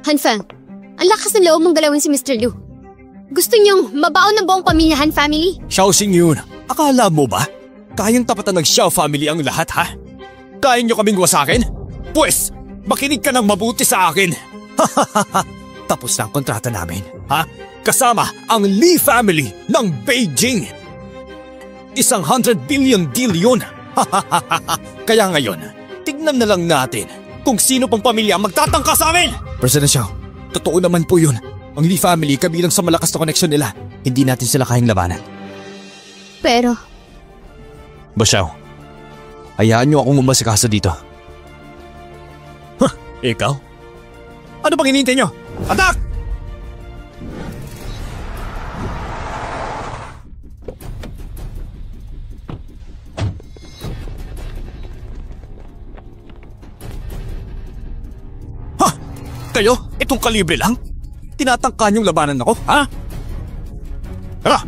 Hanfang, ang lakas ng loob mong galawin si Mr. Liu. Gusto niyong mabaon ng buong pamilya Han family? Xiao Xingyun, akala mo ba? Kayang tapatan ng Xiao family ang lahat, ha? Kaya niyo kaming wasakin? Pwes, makinig ka ng mabuti sa akin. Tapos na ang kontrata namin, ha? Kasama ang Li family ng Beijing. 100 billion deal yun. Kaya ngayon, tignan na lang natin kung sino pang pamilya ang magtatangka sa amin! President Xiao, totoo naman po yun. Ang Li family kabilang sa malakas na koneksyon nila. Hindi natin sila kayang labanan. Pero... Ba Xiao, hayaan niyo akong umasikasa dito. Ikaw? Ano bang hinihintay niyo? Atak! Kayo? Itong kalibre lang? Tinatangka niyong labanan ako, ha? Tara!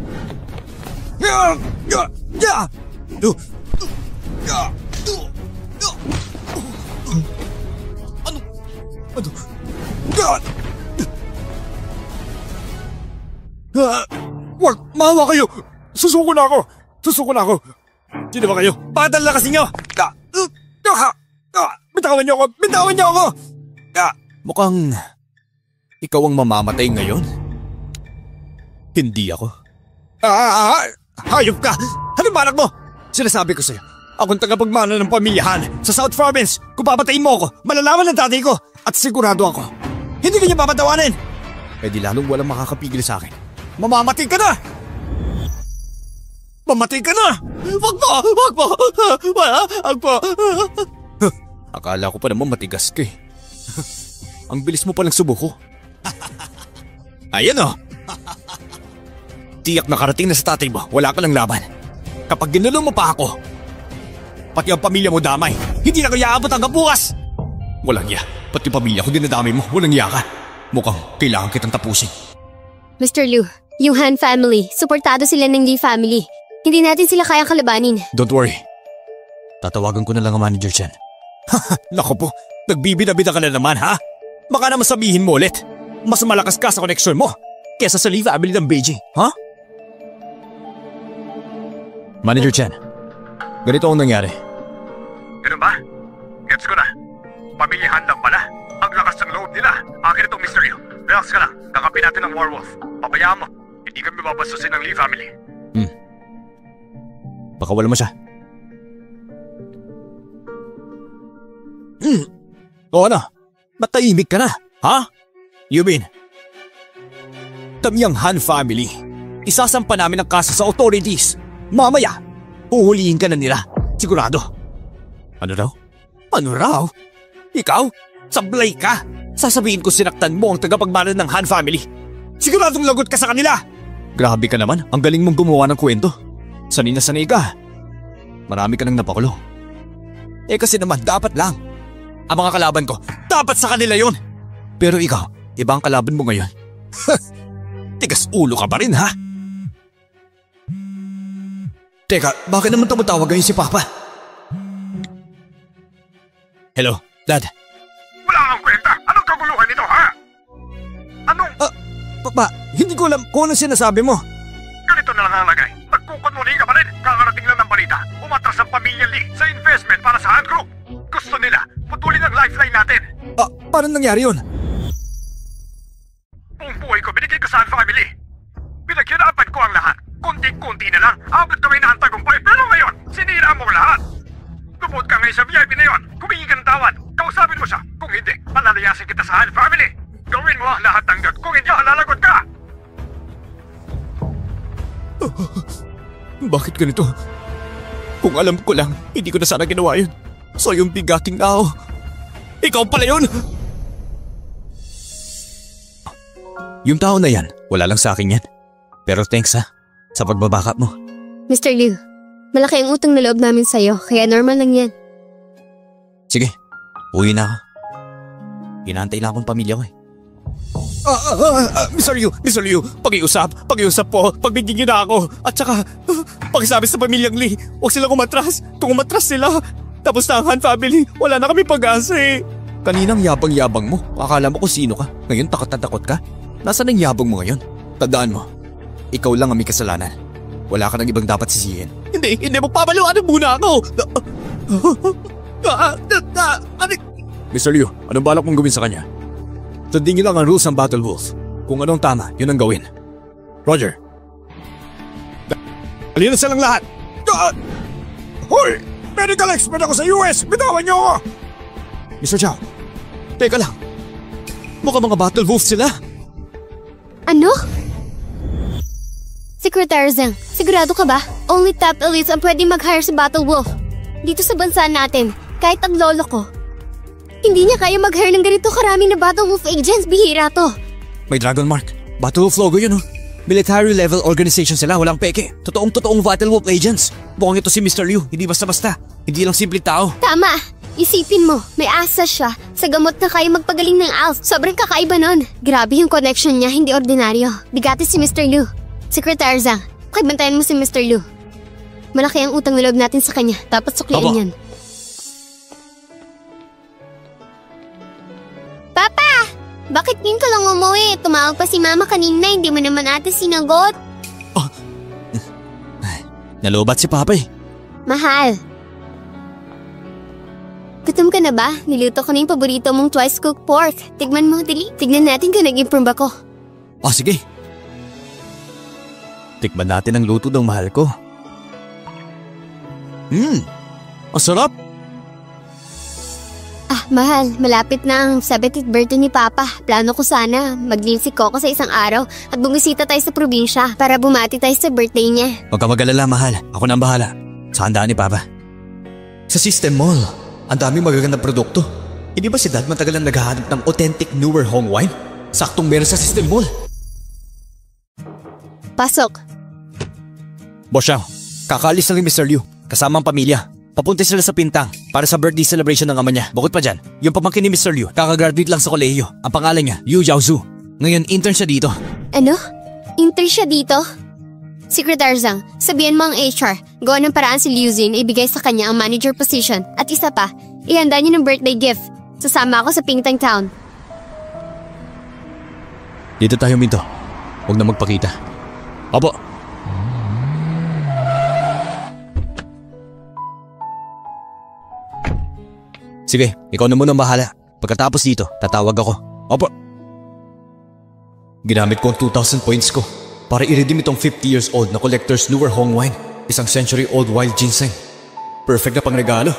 Wag! Maawa kayo! Susuko na ako! Susuko na ako! Sino ba kayo? Bakit ang lakas ninyo? Bitawan niyo ako! Bitawan niyo ako! Mukhang ikaw ang mamamatay ngayon. Hindi ako. Hayop ka! Ano balak mo? Sinasabi ko sa'yo, akong tagapagmana ng pamilyahan sa South Province. Kung papatayin mo ako, malalaman ng tatay ko at sigurado ako. Hindi ka niya papatawanin. Eh di lalong walang makakapigil sa akin. Mamamatay ka na! Mamatay ka na! Wag po! Wag po! Wag po! Akala ko pa naman matigas ka eh. Ang bilis mo palang subuko. Ayan o. Tiyak nakarating na sa tatay mo. Wala ka ng laban. Kapag ginulo mo pa ako, pati ang pamilya mo damay. Hindi na ko iaabot hanggang bukas. Walang iya. Pati pamilya ko dinadamay mo. Walang iya ka. Mukhang kailangan kitang tapusin. Mr. Liu, yung Han family, suportado sila ng Li family. Hindi natin sila kayang kalabanin. Don't worry. Tatawagan ko na lang ang manager Chen. Naku po, nagbibida-bida ka na naman ha? Baka naman sabihin mo ulit, mas malakas ka sa koneksyon mo kesa sa Li family ng Beijing, ha? Manager Chen, ganito ang nangyari. Ganun ba? Gets ko na. Pamilyahan lang pala. Ang lakas ng loob nila. Akin itong Mr. Liu. Relax ka lang. Kakapin natin ang werewolf. Pabayaan mo. Hindi kami babasusin ng Li family. Baka wala mo siya. O ano? Ba't tahimik ka na? Ha? Yubin, Tamyang Han family, isasampa namin ang kaso sa authorities. Mamaya, uhulihin ka na nila. Sigurado. Ano raw? Ano raw? Ikaw? Sablay ka? Sasabihin ko sinaktan mo ang tagapagmana ng Han family. Siguradong lagot ka sa kanila. Grabe ka naman, ang galing mong gumawa ng kwento. Sanay na sanay ka. Marami ka nang napakulong. Eh kasi naman dapat lang. Ang mga kalaban ko, dapat sa kanila yon. Pero ikaw, iba ang kalaban mo ngayon. Tigas ulo ka pa rin ha? Teka, bakit naman tumatawag ngayon si Papa? Hello, Dad. Wala kang kwenta. Anong kaguluhan nito ha? Anong... Papa, hindi ko alam kung ano sinasabi mo. Ganito na lang ang lagay. Nagkukunmuni ka pa rin. Kakarating lang ng balita. Umatras ang pamilya Lee sa investment para sa Han Group. Gusto nila, putulin ang lifeline natin. Paano nangyari yun? Buong buhay ko binigay ko sa Han family. Pinaghirapan ko ang lahat. Kunti-kunti na lang. Abot kami na ang tagumpay. Pero ngayon, sinira mo lahat. Lumuot ka ngayon sa VIP na yon. Kumingi ka ng tawad. Kausapin mo siya. Kung hindi, palalayasin kita sa Han family. Gawin mo ang lahat ng gat. Kung hindi, halalagot ka. Bakit ganito? Kung alam ko lang, hindi ko na sana ginawa yun. So yung bigating tao. Ikaw pala yun! Yung tao na yan, wala lang sa akin yan. Pero thanks ha, sa pagbabackup mo. Mr. Liu, malaki ang utang na loob namin sa'yo, kaya normal lang yan. Sige, uwi na ako. Inaantay lang akong pamilya ko eh. Mr. Liu, pag-iusap po, pagbigyan niyo na ako. At saka, pagsabi sa pamilyang Lee, huwag silang umatras. Kung umatras sila, tapos na ang Han family, wala na kami pag-asa eh. Kaninang yabang-yabang mo. Akala mo kung sino ka. Ngayon takot na takot ka. Nasaan ang yabang mo ngayon? Tandaan mo, ikaw lang ang may kasalanan. Wala ka nang ibang dapat sisihin. Hindi magpapaluan muna ako! Mr. Liu, anong balak mong gawin sa kanya? Sundin niyo lang ang rules ng Battle Wolf. Kung anong tama, yun ang gawin. Roger. Halina silang lahat! Hoy! Medical expert ako sa US! Bitawan niyo ako! Mr. Chow, teka lang. Mukhang mga Battle Wolf sila. Ano? Secretary Zhang, sigurado ka ba? Only top elites ang pwede mag-hire sa Battle Wolf. Dito sa bansa natin, kahit ang lolo ko. Hindi niya kaya mag-hire ng ganito karaming na Battle Wolf agents, bihira to. May Dragon Mark. Battle Wolf logo yun, oh. Military level organization sila, walang peke. Totoong Battle Wolf agents. Mukhang ito si Mr. Liu, hindi basta-basta. Hindi lang simple tao. Tama. Isipin mo, may asa siya. Sa gamot na kaya magpagaling ng ALF. Sobrang kakaiba nun. Grabe yung connection niya, hindi ordinaryo. Bigati si Mr. Liu. Secretary Zhang, pakibantayan mo si Mr. Liu. Malaki ang utang na loob natin sa kanya. Dapat suklian yan. Papa! Bakit ngayon ka lang umuwi? Tumawag pa si Mama kanina, hindi mo naman ate sinagot. Nalobat si Papa eh. Mahal. Gutom ka na ba? Niluto ko na yung paborito mong twice cooked pork. Tignan mo, dali. Tignan natin kung nag-improve ako. Sige. Tikman natin ang luto ng mahal ko. Ang sarap. Mahal, malapit na ang 70th birthday ni Papa. Plano ko sana mag-leave si Coco sa isang araw at bumisita tayo sa probinsya para bumati tayo sa birthday niya. Huwag ka mag-alala, mahal. Ako na ang bahala. Sa handaan ni Papa. Sa System Mall, ang daming magagandang produkto. Hindi ba si Dad matagal na naghahanap ng authentic newer Hong wine? Saktong meron sa System Mall. Pasok. Boss Xiao, kakaalis na rin Mr. Liu, kasama ang pamilya. Papunta sila sa Pintang para sa birthday celebration ng ama niya. Bukod pa dyan, yung pamangkin ni Mr. Liu, kakagraduate lang sa kolehiyo. Ang pangalan niya, Liu Jiaozu. Ngayon, intern siya dito. Ano? Intern siya dito? Secretary Zhang, sabihan mo ang HR, gawa ng paraan si Liu Xin ibigay sa kanya ang manager position. At isa pa, ihanda niyo ng birthday gift. Sasama ako sa Pingtang Town. Dito tayo, Minto. Huwag na magpakita. Opo. Sige, ikaw na muna bahala. Pagkatapos dito, tatawag ako. Opo. Ginamit ko ang 2,000 points ko para i-redeem itong 50 years old na collector's newer Hong wine. Isang century old wild ginseng. Perfect na pangregalo.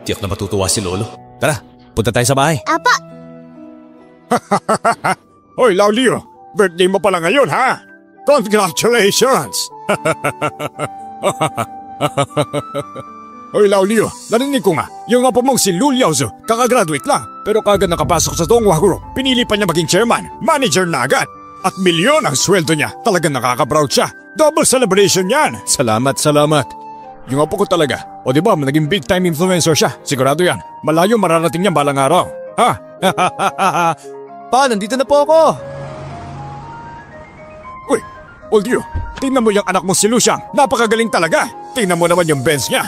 Tiyak na matutuwa si Lolo. Tara, punta tayo sa bahay. Apa! Hoy, Lao Liu! Birthday mo pala ngayon, ha? Congratulations! Hoy, Lao Liu, narinig ko nga, yung apo mong si Liu Yaozu, kakagraduate lang, pero kagad nakapasok sa Donghua Group, pinili pa niya maging chairman, manager na agad. At milyon ang sweldo niya, talagang nakaka-proud siya. Double celebration yan! Salamat. Yung apo ko talaga, o diba, naging big time influencer siya, sigurado yan. Malayo mararating niya balang araw. Ha? Pa, nandito na po ako! Uy, Old Liu, tingnan mo yung anak mo si Luciang, napakagaling talaga. Tingnan mo naman yung Benz niya.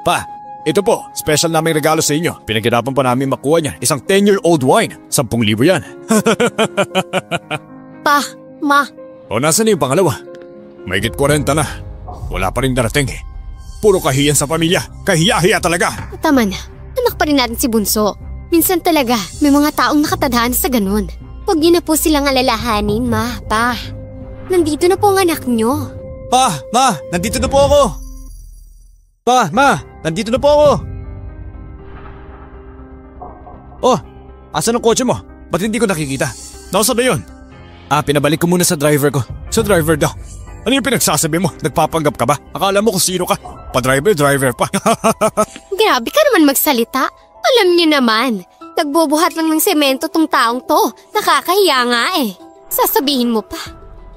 Pa, ito po, special naming regalo sa inyo. Pinaghirapan pa namin makuha niyan. Isang 10-year-old wine. 10,000 yan. Pa, Ma. O nasan yung pangalawa? Mahigit 40 na. Wala pa rin darating eh. Puro kahiyan sa pamilya. Kahiya-hiya talaga. Tama na. Anak pa rin natin si Bunso. Minsan talaga, may mga taong nakatadhana sa ganun. Huwag niyo na po silang alalahanin, Ma, Pa. Nandito na po ang anak niyo. Pa, Ma, nandito na po ako. Pa, Ma, nandito na po ako. Oh, asan ang kotse mo? Ba't hindi ko nakikita? Nasaan na yun? Pinabalik ko muna sa driver ko. Sa driver daw. Ano yung pinagsasabi mo? Nagpapanggap ka ba? Akala mo kung sino ka? Pa-driver pa. Grabe ka naman magsalita. Alam niyo naman, nagbubuhat lang ng semento tong taong to. Nakakahiya nga eh. Sasabihin mo pa.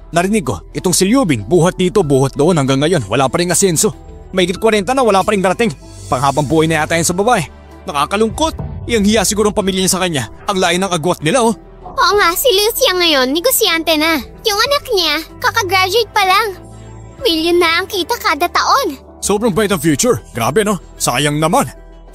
Narinig ko, itong si Liubin, buhat dito, buhat doon hanggang ngayon. Wala pa rin asenso. Mahigit 40 na, wala pa rin darating. Panghabang buhay na yata yan sa babae. Nakakalungkot. Iyang hiya siguro ang pamilya niya sa kanya. Ang lain ng agwat nila, oh. Oo nga, si Lucia ngayon, negosyante na. Yung anak niya, kakagraduate pa lang. Million na ang kita kada taon. Sobrang bright ang future. Grabe, no? Sayang naman.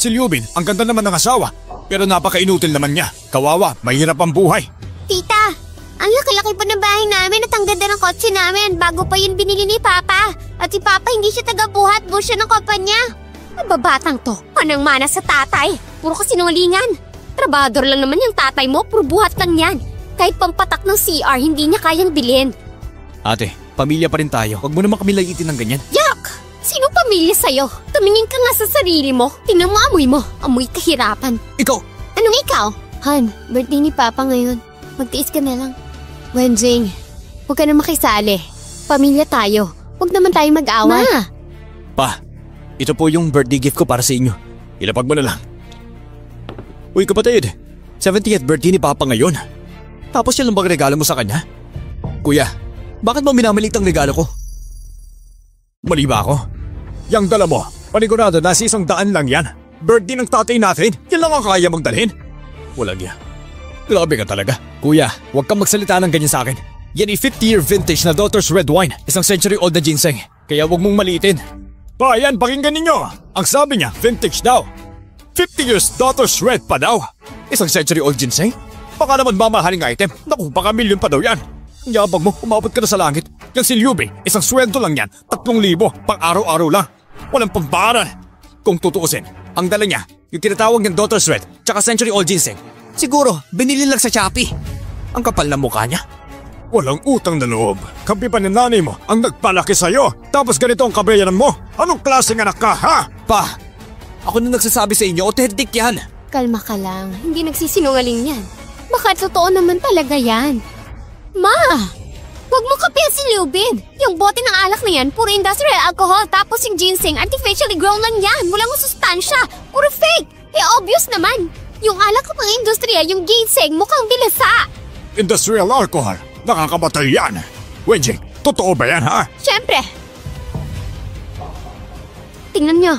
Si Liubin, ang ganda naman ng asawa. Pero napaka-inutil naman niya. Kawawa, mahirap ang buhay. Tita, ang laki-laki pa ng bahay namin at ang ganda ng kotse namin bago pa yun binili ni Papa. At si Papa hindi siya taga-buhat, buo siya ng kumpanya. Ang babatang to, manang-mana sa tatay. Puro kasinungalingan. Trabador lang naman yung tatay mo, puro buhat lang yan. Kahit pampatak ng CR, hindi niya kayang bilhin. Ate, pamilya pa rin tayo. Huwag mo naman kami layitin ng ganyan. Yak! Sino pamilya sa'yo? Tumingin ka nga sa sarili mo. Tingnan mo amoy mo. Amoy kahirapan. Ikaw! Anong ikaw? Han, birthday ni Papa ngayon. Magtiis ka na lang. Wenjing, huwag ka na makisali. Pamilya tayo. Huwag naman tayo mag-away. Ma! Pa, ito po yung birthday gift ko para sa inyo. Ilapag mo na lang. Uy kapatid, 70th birthday ni Papa ngayon. Tapos yan lang bang regalo mo sa kanya? Kuya, bakit mo minamaliit ang regalo ko? Mali ba ako? Yang dala mo, panigurado na si 100 lang yan. Birthday ng tatay natin, yan lang ang kaya mong dalhin. Walang yan. Grabe ka talaga. Kuya, huwag kang magsalita ng ganyan sa akin. Yan ay 50-year vintage na Daughter's Red Wine. Isang century-old na ginseng. Kaya huwag mong maliitin. Pa, yan, pakinggan ninyo. Ang sabi niya, vintage daw. 50 years Daughter's Red pa daw. Isang century-old ginseng? Baka naman mamahaling item. Naku, baka milyon pa daw yan. Ang yabang mo, umabot ka na sa langit. Yung si Liubi, isang sweldo lang yan. 3,000, pang araw-araw lang. Walang pambaran. Kung tutuusin, ang dala niya, yung tinatawag niyang Daughter's Red, tsaka century-old ginseng. Siguro, binili lang sa Shopee. Ang kapal na mukha niya. Walang utang na loob. Kampi pa ni nanay mo ang nagpalaki sa'yo. Tapos ganito ang kabayaran mo. Anong klaseng anak ka, ha? Pa, ako na nagsasabi sa inyo, authentic yan. Kalma ka lang. Hindi nagsisinungaling yan. Baka totoo naman talaga yan. Ma! Huwag mo kapihan si Liubin. Yung bote ng alak na yan, puro industrial alcohol. Tapos yung ginseng, artificially grown lang yan. Walang sustansya. Puro fake. Obvious naman. Yung alak ko pang industriya, yung ginseng, mukhang bilasa. Industrial alcohol. Nakakabatay yan. Wenjing, totoo ba yan, ha? Siyempre. Tingnan nyo.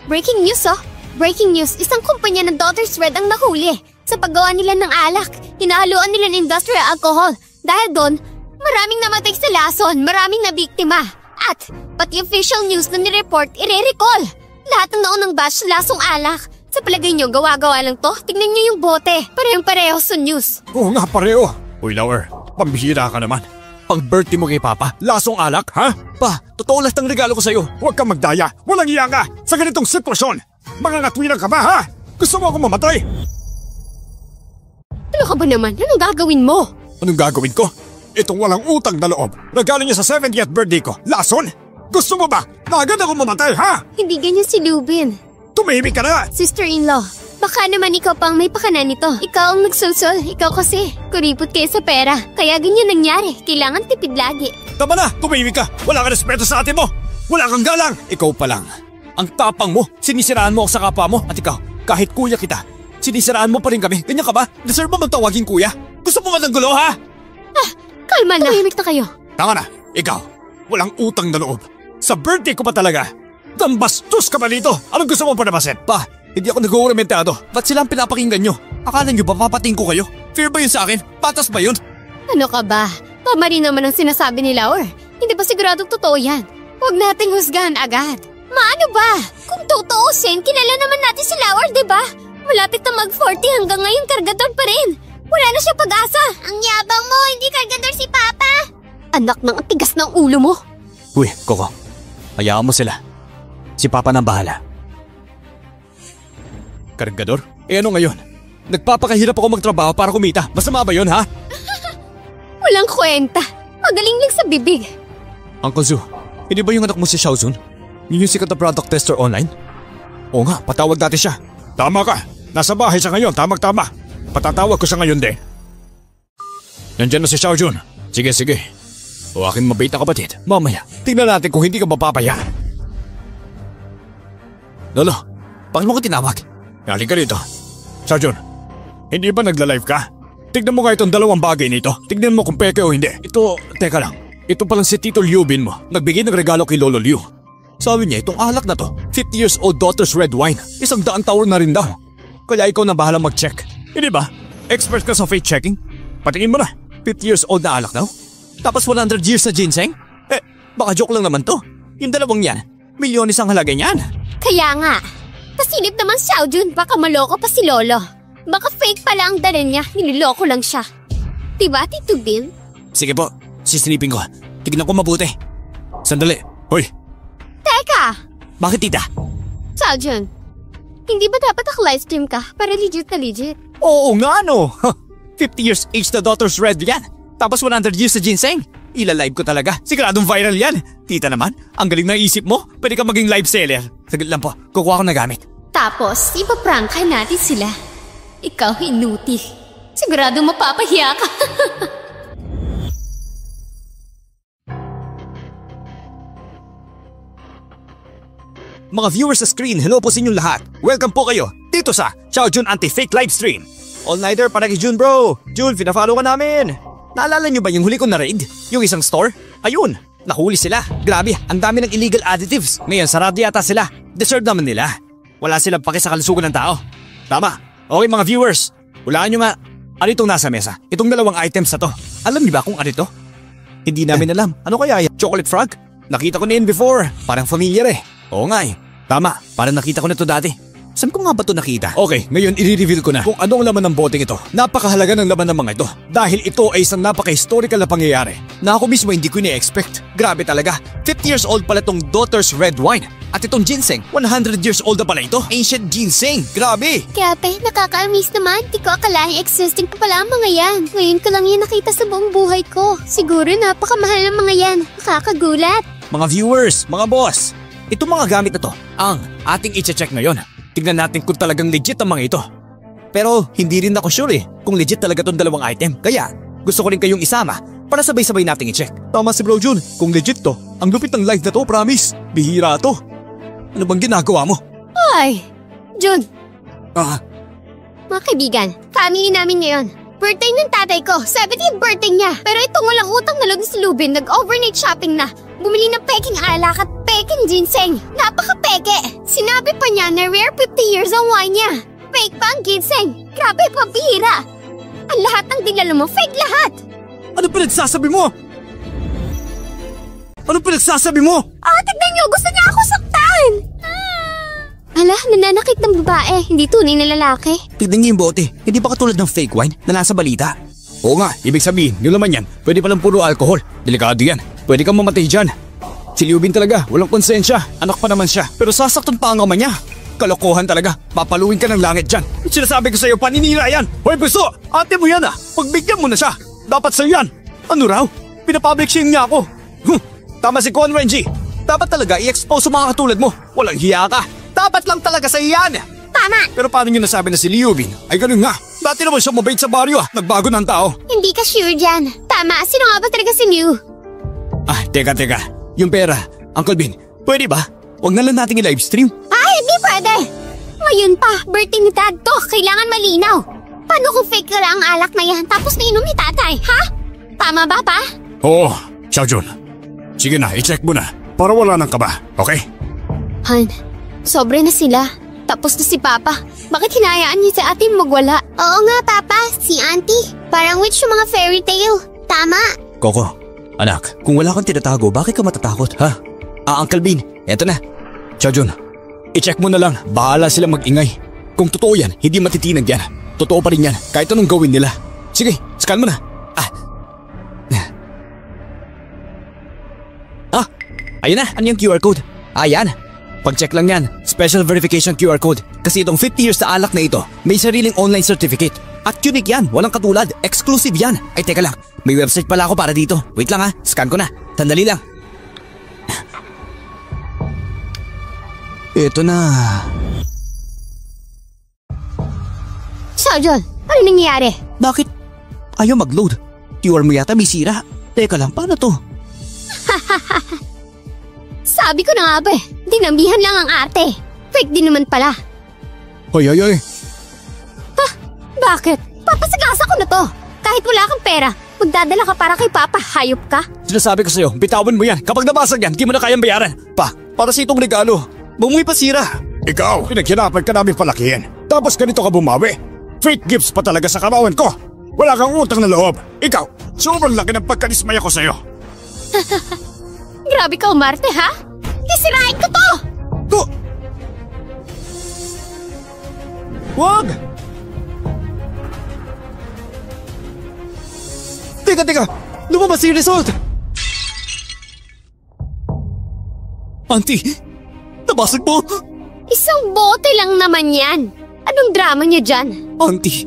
Breaking news, oh. Breaking news, isang kumpanya ng Daughter's Red ang nahuli. Sa paggawa nila ng alak, hinahaluan nila ng industrial alcohol. Dahil doon, maraming namatay sa lason, maraming nabiktima. At pati official news na nireport, ire-recall. Lahat ng naunang batch lasong alak. Sa palagay nyo, gawa-gawa lang to? Tignan nyo yung bote. Parehong-pareho sa news. Oo nga, pareho. Uy, Lauer, pambihira ka naman. Pang birthday mo kay Papa, lasong alak, ha? Pa, totoo lahat ng regalo ko sa'yo. Huwag kang magdaya. Walang iya ka sa ganitong sitwasyon. Mga ngatwiran ka ba, ha? Gusto mo akong mamatay? Ano ka ba naman? Anong gagawin mo? Anong gagawin ko? Itong walang utang na loob. Regalo niya sa 70th birthday ko. Lason? Gusto mo ba na agad ako mamatay, ha? Hindi ganyan si Liubin. Tumihimik ka na! Sister-in-law, baka naman ikaw pang may pakana nito. Ikaw ang nagsusol. Ikaw kasi. Kuripot kayo sa pera. Kaya ganyan nangyari. Kailangan tipid lagi. Tama na! Tumihimik ka! Wala kang respeto sa ate mo! Wala kang galang! Ikaw pa lang. Ang tapang mo. Sinisiraan mo ako sa kapwa mo. At ikaw, kahit kuya kita, sinisiraan mo pa rin kami. Ganyan ka ba? Deserve mo magtawagin kuya? Gusto mo ba ng gulo, ha? Kalma na. Tumihimik na kayo. Tama na! Ikaw, walang utang na loob. Sa birthday ko pa talaga. Tambastos ka ba dito? Anong gusto mo panabasin? Pa, hindi ako nag-uuramentado. Ba't sila ang pinapakinggan nyo? Akala nyo ba papating ko kayo? Fair ba yun sa akin? Patas ba yun? Ano ka ba? Tama rin naman ang sinasabi ni Laur. Hindi ba siguradong totoo yan? Huwag nating husgahan agad. Maano ba? Kung tutuusin, kilala naman natin si Laur, di ba? Malapit na mag-40 hanggang ngayon kargador pa rin. Wala na siya pag-asa. Ang yabang mo, hindi kargador si Papa. Anak ng atigas ng ulo mo. Uy, Coco. Hayaan mo sila. Si Papa nang bahala. Kargador? Ano ngayon? Nagpapakahirap ako magtrabaho para kumita. Masama ba yun, ha? Walang kwenta. Magaling lang sa bibig. Uncle Zu, hindi ba yung anak mo si Xiaozun? Yung sikat na product tester online? Oo nga, patawag natin siya. Tama ka. Nasa bahay siya ngayon, tamang-tama. Patatawag ko siya ngayon din. Nandiyan na si Xiaojun. Sige. O aking mabait na kapatid. Mamaya, tingnan natin kung hindi ka mapapaya. Lolo, bakit mo ko tinawag? Halika rito. Xiaojun, hindi ba nagla-live ka? Tignan mo nga itong dalawang bagay nito. Tignan mo kung peke o hindi. Teka lang. Ito palang si Tito Liubin mo. Nagbigay ng regalo kay Lolo Liu. Sabi niya itong alak na to, 50 years old Daughter's Red Wine. 100 taon na rin daw. Kaya ikaw na bahala mag-check. Hindi ba? Expert ka sa faith checking? Patingin mo na. 50 years old na alak daw? Tapos 100 years na ginseng? Baka joke lang naman to. Yung dalawang yan, milyones ang halaga niyan. Kaya nga, Pasilip naman si Xiaojun, baka maloko pa si Lolo. Baka fake pala ang dala niya, niloloko lang siya. Diba, Tito Bill? Sige po, sisilipin ko. Tignan ko mabuti. Sandali. Hoy, Teka! bakit tita? Xiaojun, hindi ba dapat naka-livestream ka para legit na legit? Oo nga no! 50 years age the daughter's red yan. Tapos 100 years sa ginseng. Ilalive ko talaga. Siguradong viral yan. Tita naman, ang galing na isip mo. Pwede ka maging live seller. Saglit lang po, kukuha ko na gamit. Tapos, ipaprangka natin sila. Ikaw inutil. Sigurado mapapahiya ka. Mga viewers sa screen, hello po sa inyong lahat. Welcome po kayo dito sa Xiaojun Anti-Fake Livestream. All-nighter para kay Jun bro. Jun, pinafollow ka namin. Naalala nyo ba yung huli ko na raid? Yung isang store? Ayun, nahuli sila. Grabe, ang dami ng illegal additives. Ngayon, sarado yata sila. Deserve naman nila. Wala silang pake sa kalusugan ng tao. Tama. Okay mga viewers, hulaan nyo nga. Ano itong nasa mesa? Itong dalawang items na to. Alam niyo ba kung ano ito? Hindi namin alam. Ano kaya yan? Chocolate frog? Nakita ko na yun before. Parang familiar eh. Oo nga eh. Tama, parang nakita ko na to dati. Saan ko nga ba ito nakita? Okay, ngayon i-reveal ko na kung anong laman ng boteng ito. Napakahalaga ng laman ng mga ito dahil ito ay isang napaka-historical na pangyayari na ako mismo hindi ko ni-expect. Grabe talaga, 50 years old pala itong daughter's red wine. At itong ginseng, 100 years old na pala ito. Ancient ginseng, grabe! Grabe, nakaka-amaze naman. Di ko akalaing existing pa pala ang mga yan. Ngayon ko lang yan nakita sa buong buhay ko. Siguro napakamahal ng mga yan. Nakakagulat. Mga viewers, mga boss, itong mga gamit na to ang ating i-check ngayon. Tignan natin kung talagang legit ang mga ito. Pero hindi rin ako sure kung legit talaga itong dalawang item. Kaya gusto ko rin kayong isama para sabay-sabay nating i-check. Tama si Bro Jun, kung legit to, ang lupit ng live na to, promise. Bihira to. Ano bang ginagawa mo? Ay, Jun. Ah, Mga kaibigan, family namin ngayon. Birthday ng tatay ko, 70th birthday niya. Pero itong walang utang na loob sa lubin, nag-overnight shopping na. Bumili ng peking alak at peking ginseng. Napaka-peke. Sinabi pa niya na rare 50 years ang wine niya. Fake pa ang ginseng. Grabe, pambihira. Ang lahat ng dinala mo, fake lahat. ano pinagsasabi mo? Ano pinagsasabi mo? Tignan niyo, gusto niya ako saktan. Ala, nananakit ng babae, hindi tunay na lalaki. Tignan niyo yung bote. Hindi ba katulad ng fake wine na nasa balita? Oo nga, ibig sabihin, yung laman yan, pwede palang puro alcohol. Delikado yan. Pwede kang mamatay dyan. Si Liu Bin talaga, walang konsensya. Anak pa naman siya. Pero sasaktan pa ang ama niya. Kalokohan talaga. Papaluin ka ng langit dyan. Sinasabi ko sa'yo, paninira yan. Hoy, Buso! Ate mo yan ah. Pagbigyan mo na siya. Dapat sa'yo yan. Ano raw? Pinapublic shame niya ako. Tama si Kon Renji. Dapat talaga i-expose sa mga katulad mo. Walang hiya ka. Dapat lang talaga sa'yo yan. Tama. Pero paano nyo nasabi na si Liu Bin? Ay ganun nga. Dati naman siya mabait sa baryo ah. Nagbago ng tao. Hindi ka sure dyan. Tama, sino nga ba talaga si Liu? Teka. Yung pera, Uncle Bin, pwede ba? Huwag na lang nating i-livestream. Hindi pwede. Ngayon pa, birthday ni Dad to. Kailangan malinaw. Paano kung fake ka lang ang alak na yan tapos nainom ni tatay, ha? Tama ba, pa? Oo, Xiaojun. Sige na, i-check mo na. Para wala nang kaba, okay? Han, sobre na sila. Tapos na si Papa. Bakit hinayaan niya sa atin magwala? Oo nga, Papa. Si Auntie. Parang witch yung mga fairy tale. Tama. Coco, anak, kung wala kang tinatago, bakit ka matatakot, ha? Uncle Bin, eto na. Xiaojun, i-check mo na lang. Bahala sila mag-ingay. Kung totoo yan, hindi matitinag yan. Totoo pa rin yan, kahit anong gawin nila. Sige, scan mo na. Ayun na, ano yung QR code? Ayan. Pag-check lang yan, special verification QR code. Kasi itong 50 years sa alak na ito, may sariling online certificate. At unique yan, walang katulad, exclusive yan. Ay teka lang, may website pala ako para dito. Wait lang ha, scan ko na. Sandali lang. Ito na. Xiaojun, ano nangyayari? Bakit? Ayaw mag-load. QR mo yata may sira. Teka lang, paano to? Sabi ko na nga ba dinambihan lang ang arte. Fake din naman pala. Hoy. Bakit? Papasagasa ko na to. Kahit wala kang pera, magdadala ka para kay Papa, hayop ka. Sinasabi ko sa'yo, bitawan mo yan. Kapag nabasag yan, di mo na kayang bayaran. Para sa itong regalo, bumuwi pa sira. Ikaw, pinaghirapan ka namin palakihin. Tapos ganito ka bumawi. Fake gifts pa talaga sa karawan ko. Wala kang utang na loob. Ikaw, sobrang laki ng pagkanismaya ko sa'yo. Grabe ka umarte, ha? Kisirain ko to! Wag! Teka! Lumabas yung result! Auntie! Nabasag mo! Isang bote lang naman yan. Anong drama niya dyan? Auntie!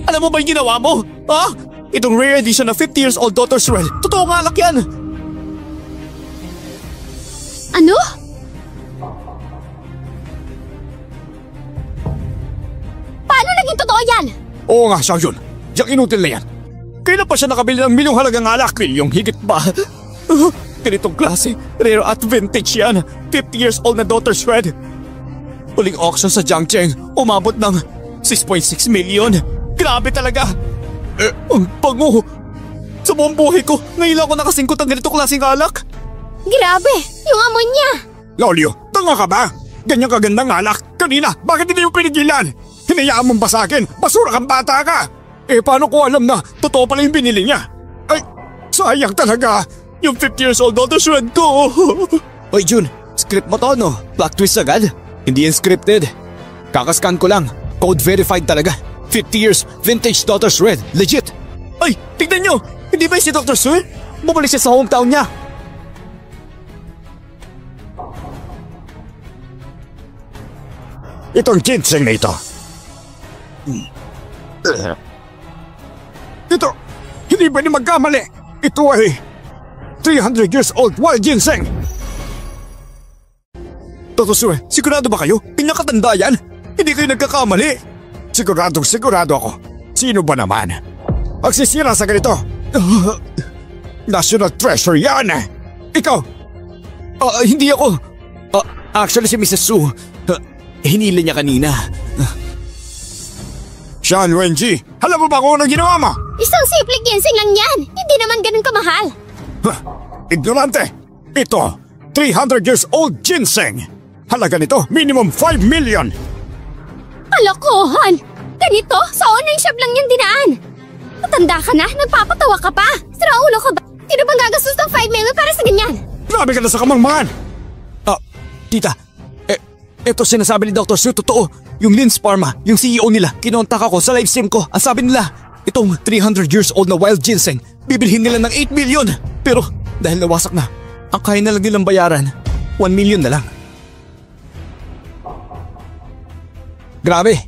Alam mo ba yung ginawa mo? Ha? Itong rare edition na 50 years old Dr. Swell. Totoo nga alak yan! Ano? Paano naging totoo yan? Oo nga, Xiaoyun. Yang inutil na yan. Kailan pa siya nakabili ng milyong halagang alak? Yung higit pa. Ganitong klase, rare at vintage yan. 50 years old na Dr. Shred. Huling auction sa Jiangcheng, umabot ng 6.6 million. Grabe talaga. Ang bango. Sa buong buhay ko, ngayon lang ako nakasingkot ng ganitong klaseng alak. Grabe, yung amoy niya. Lolio, tanga ka ba? Ganyang kagandang alak. Kanina, bakit hindi yung pinigilan? Hinayaan mong basakin. Basura kang bata ka. Paano ko alam na totoo pala yung binili niya? Ay, sayang talaga. Yung 50 years old Dr. Shred ko. Oy Jun, script mo to no? Plot twist agad? Hindi yan scripted. Kakascan ko lang. Code verified talaga. 50 years vintage Dr. Shred. Legit. Ay, tignan nyo. Hindi ba si Dr. Shred? Bumalik siya sa hometown niya. Itong ginseng na ito. Ito, hindi ba ni magkamali? Ito ay 300 years old wild ginseng. Dr. Shred, sigurado ba kayo? Pinakatanda yan? Hindi kayo nagkakamali. Sigurado ako. Sino ba naman? Magsisira sa ganito. National treasure yan. Ikaw. Hindi ako. Actually si Mrs. Su. Hinila niya kanina. Sean Wenji, alam mo ba kung anong ginawa mo? Isang simpleng ginseng lang yan. Hindi naman ganun kamahal. Ignorante. Ito, 300 years old ginseng. Halaga nito, minimum 5 million. Kalokohan! Ganito, sa online shop lang yung dinaan. Matanda ka na, nagpapatawa ka pa. Sira ulo ka ba? Sino bang gagastos ng 5 million para sa ganyan? Grabe ka na sa kamangmangan. Tita, eto sinasabi ni Dr. Su, totoo. Yung Linz Pharma, yung CEO nila, kinontak ako sa live stream ko. Ang sabi nila, itong 300 years old na wild ginseng, bibilhin nila ng 8 million. Pero dahil nawasak na, ang kaya na lang nilang bayaran, 1 million na lang. Grabe,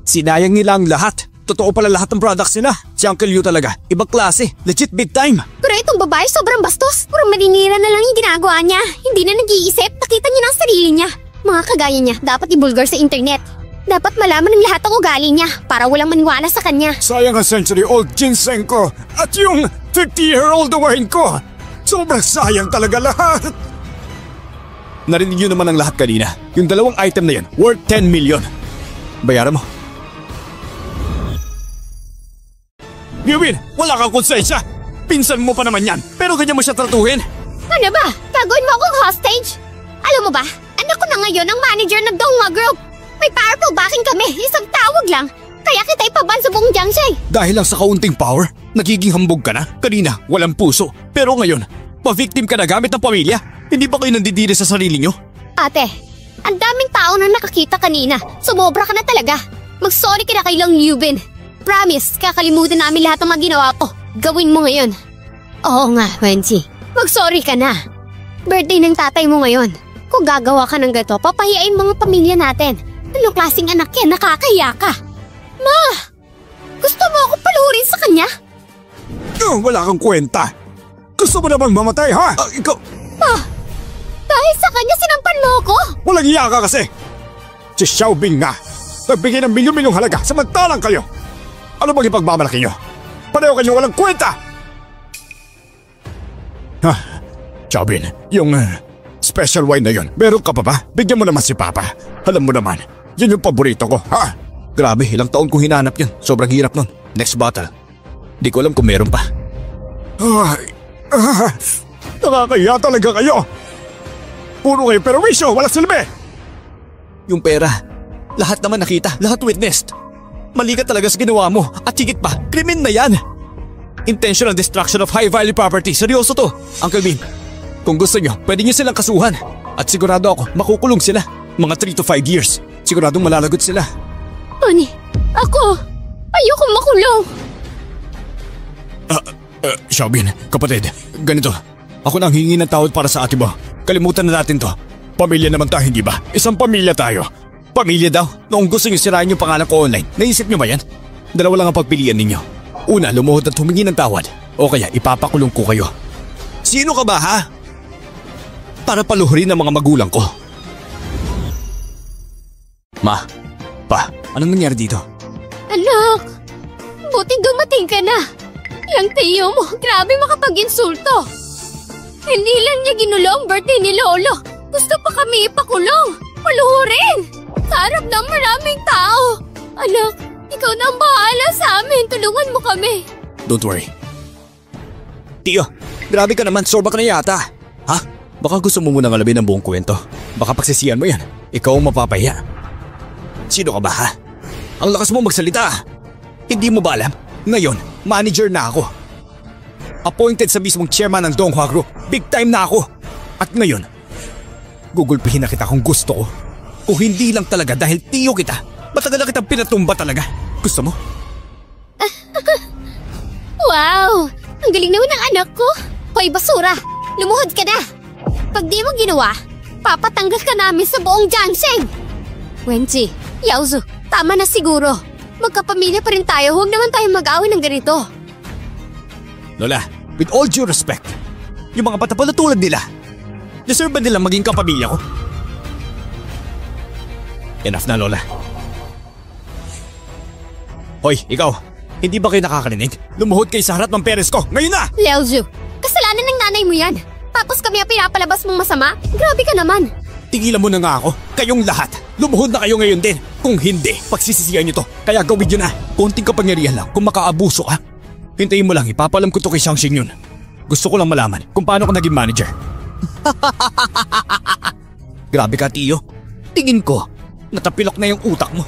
sinayang nila ang lahat. Totoo pala lahat ng products nila. Si Uncle Yu talaga, ibang klase, legit big time. Pero itong babae sobrang bastos. Puro maninira na lang yung ginagawa niya. Hindi na nag-iisip, nakita niya ng sarili niya. Mga kagaya niya, dapat ibulgar sa internet. Dapat malaman ng lahat ang ugali niya para walang maniwala sa kanya. Sayang ang century-old ginseng ko at yung 50-year-old wine ko. Sobrang sayang talaga lahat. Narinig nyo naman ang lahat kanina. Yung dalawang item na yan, worth 10 million. Bayaran mo. Yubin, wala kang konsensya. Pinsan mo pa naman yan, pero ganyan mo siya tratuhin. Ano ba? Gagawin mo akong hostage? Alam mo ba, anak ko na ngayon ang manager ng Donghua Group. May powerful backing kami, isang tawag lang. Kaya kita ipaban sa buong Jiangxi. Dahil lang sa kaunting power, nagiging hambog ka na. Kanina, walang puso. Pero ngayon, pa-victim ka na gamit ng pamilya. Hindi ba kayo nandidiri sa sarili nyo? Ate, ang daming tao na nakakita kanina. Sumobra ka na talaga. Mag-sorry ka na kay Long Yubin. Promise, kakalimutan namin lahat ng mga ginawa ko. Gawin mo ngayon. Oo nga, Wensi. Mag-sorry ka na. Birthday ng tatay mo ngayon. Kung gagawa ka ng gato, papahiyain mga pamilya natin. Anong klaseng anak yan? Nakakahiya ka. Ma! Gusto mo ako paluhurin sa kanya? Wala kang kwenta. Gusto mo namang mamatay, ha? Ikaw... Ma! Dahil sa kanya sinampan mo ako? Walang iya ka kasi. Si Xiaobing nga. Nagbigay ng milyon-milyong halaga samantalang kayo. Ano bang ipagmamalaki nyo? Pareho kayo walang kwenta! Xiaobing, yung special wine na yun, meron ka pa ba? Bigyan mo naman si Papa. Alam mo naman, yun yung paborito ko, ha? Grabe, ilang taon kong hinanap yun. Sobrang hirap nun. Next bottle. Di ko alam kung meron pa. Nakakaya talaga kayo. Puro kayo perwisyo, wala silbi. Yung pera, lahat naman nakita, lahat witnessed. Mali ka talaga sa ginawa mo at higit pa, krimen na yan. Intentional destruction of high-value property. Seryoso to. Uncle Bean, kung gusto nyo, pwede nyo silang kasuhan. At sigurado ako, makukulong sila. Mga 3 to 5 years. Siguradong malalagot sila. Ani, ako! Ayoko makulong! Xiaobin, kapatid, ganito. Ako nang hingi ng tawad para sa ate mo. Kalimutan na natin to. Pamilya naman tayo, hindi ba? Isang pamilya tayo. Pamilya daw? Noong gusto niyo sirain yung pangalan ko online, naisip niyo ba yan? Dalawa lang ang pagpilian ninyo. Una, lumuhod at humingi ng tawad. O kaya ipapakulong ko kayo. Sino ka ba, ha? Para paluhurin ang mga magulang ko. Ma, pa, anong nangyari dito? Anak! Buti dumating ka na! Yung tiyo mo, grabe makapag-insulto! Hindi lang niya ginulo ang birthday ni Lolo. Gusto pa kami ipakulong. Paluhurin! Sa harap ng maraming tao. Anak, ikaw na ang bahala sa amin. Tulungan mo kami. Don't worry. Tiyo, grabe ka naman. Sorba ka na yata. Ha? Baka gusto mo munang alamin ang buong kwento. Baka pagsisiyan mo yan. Ikaw ang mapapahiya. Sino ka ba, ha? Ang lakas mo magsalita. Hindi mo ba alam? Ngayon, manager na ako. Appointed sa mismong chairman ng Donghua Group. Big time na ako. At ngayon, gugulpihin na kita kung gusto ko. Kung hindi lang talaga dahil tiyo kita, matagal na kitang pinatumba talaga. Gusto mo? Wow! Ang galing naman ng anak ko. Hoy, basura! Lumuhod ka na! Pag di mo ginawa, papatanggal ka namin sa buong Jiangsheng! Wenji, Yaozu, tama na siguro. Magkapamilya pa rin tayo, huwag naman tayo mag-away ng ganito. Lola, with all due respect, yung mga bata pala tulad nila, deserve ba nilang maging kapamilya ko? Enough na, Lola. Hoy, ikaw, hindi ba kayo nakakarinig? Lumuhod kayo sa harap ng parents ko, ngayon na! Liaozu, kasalanan ng nanay mo yan. Tapos kami ang pinapalabas mong masama? Grabe ka naman. Tigilan mo na nga ako, kayong lahat. Lumuhod na kayo ngayon din. Kung hindi, pagsisisihan nyo to. Kaya gawin nyo na. Konting kapangyarihan lang kung makaabuso ka. Hintayin mo lang, ipapalam ko to kay Xiangxing yun. Gusto ko lang malaman kung paano ka naging manager. Grabe ka, Tiyo. Tingin ko, natapilok na yung utak mo.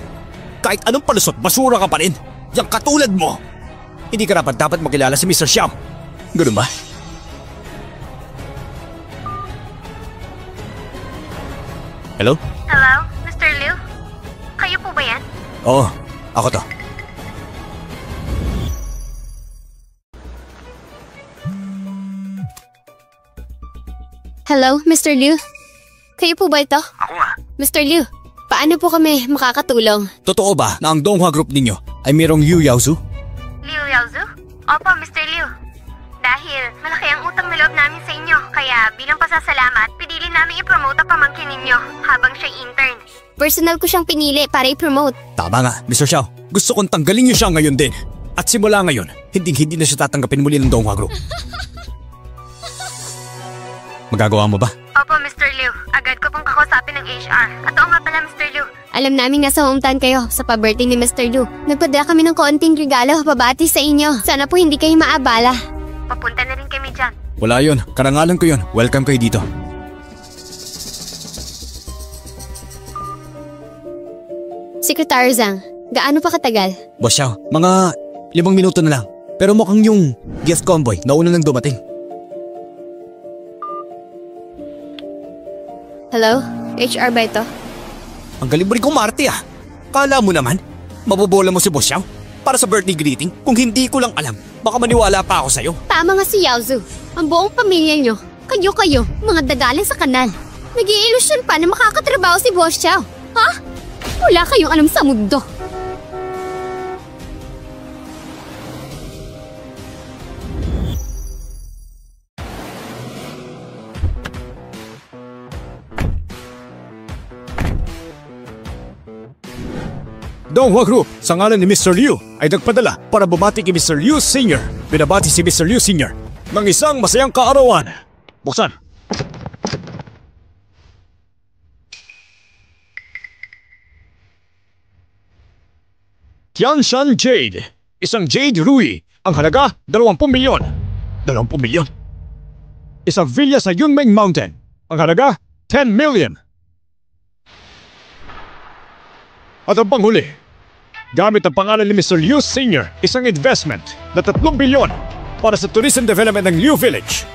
Kahit anong palusot, basura ka pa rin. Yang katulad mo. Hindi ka dapat makilala si Mr. Xiao. Ganun ba? Hello? Hello, Mr. Liu? Kayo po ba yan? Oo, ako to. Hello, Mr. Liu? Kayo po ba ito? Ako nga. Mr. Liu, paano po kami makakatulong? Totoo ba na ang Donghua Group ninyo ay mayroong Liu Yaozu? Liu Yaozu? Opo, Mr. Liu. Dahil malaki ang utang na loob namin sa inyo, kaya bilang pasasalamat, pinili namin i-promote ang pamangkin ninyo habang siya'y intern. Personal ko siyang pinili para i-promote. Tama nga, Mr. Xiao. Gusto kong tanggalin niyo siya ngayon din. At simula ngayon, hindi na siya tatanggapin muli ng Donghua Group. Magagawa mo ba? Opo, Mr. Liu. Agad ko pong kakausapin ng HR. At oo nga pala, Mr. Liu. Alam namin nasa hometown kayo sa pa-birthday ni Mr. Liu. Nagpadala kami ng konting regalo pabati sa inyo. Sana po hindi kayo maabala. Papunta na rin kami dyan. Wala yun. Karangalan ko yun. Welcome kayo dito. Secretary Zhang, gaano pa katagal? Boss Xiao, mga 5 minuto na lang. Pero mukhang yung gift convoy nauna nang dumating. Hello? HR ba ito? Ang galing mo rin kumarte ah. Kala mo naman, mabobola mo si Boss Xiao para sa birthday greeting? Kung hindi ko lang alam, baka maniwala pa ako sa'yo. Tama nga si Yaozu. Ang buong pamilya niyo, kayo, mga dagaling sa kanal. Nag-i-illusion pa na makakatrabaho si Boss Xiao. Ha? Wala kayong alam sa mundo. Donghua Group, sa ngalan ni Mr. Liu, ay nagpadala para bumati kay Mr. Liu Sr. Binabati si Mr. Liu Sr. ng isang masayang kaarawan. Buksan. Tianshan Jade. Isang Jade Rui. Ang halaga, 20 milyon. 20 milyon? Isang villa sa Yunmeng Mountain. Ang halaga, 10 million. At ang panghuli, gamit ang pangalan ni Mr. Liu Sr., isang investment na 3 bilyon para sa tourism development ng Liu Village.